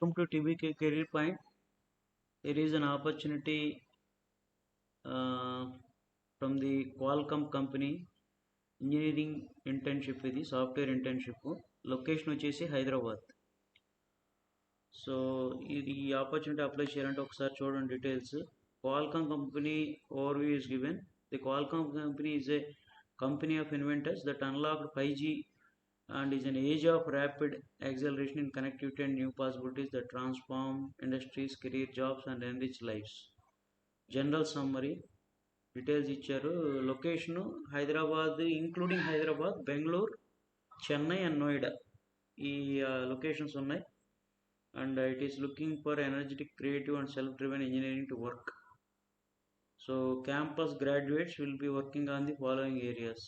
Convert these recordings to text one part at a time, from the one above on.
Welcome to TBK Career Point. There is an opportunity uh, from the Qualcomm company engineering internship ఇది software internship location వచ్చేసి Hyderabad. So ఈ opportunity apply చేయాలంటే ఒకసారి చూడండి details. Qualcomm company overview is given. The Qualcomm company is a company of inventors that unlocked 5G and is an age of rapid acceleration in connectivity and new possibilities that transform industries, career jobs and enrich lives. General summary details ఇచ్చారు. Location Hyderabad, including Hyderabad, Bengaluru, Chennai and Noida ఈ locations ఉన్నాయి. And it is looking for energetic, creative and self driven engineering to work. So campus graduates will be working on the following areas.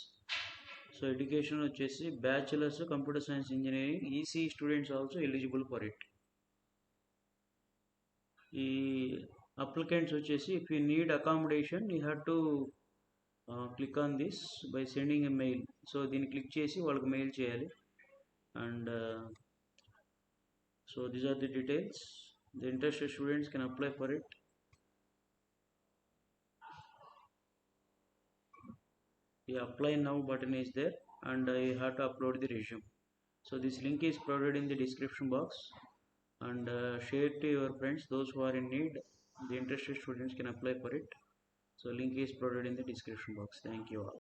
So education వచ్చేసి bachelors computer science engineering, EC students also eligible for it. ఈ applicants వచ్చేసి if you need accommodation you have to click on this by sending a mail. So దీన్ని click చేసి వాళ్ళకి mail చేయాలి. And so these are the details. The interested students can apply for it. The apply now button is there and you have to upload the resume. So this link is provided in the description box and share to your friends, those who are in need. The interested students can apply for it. So link is provided in the description box. Thank you all.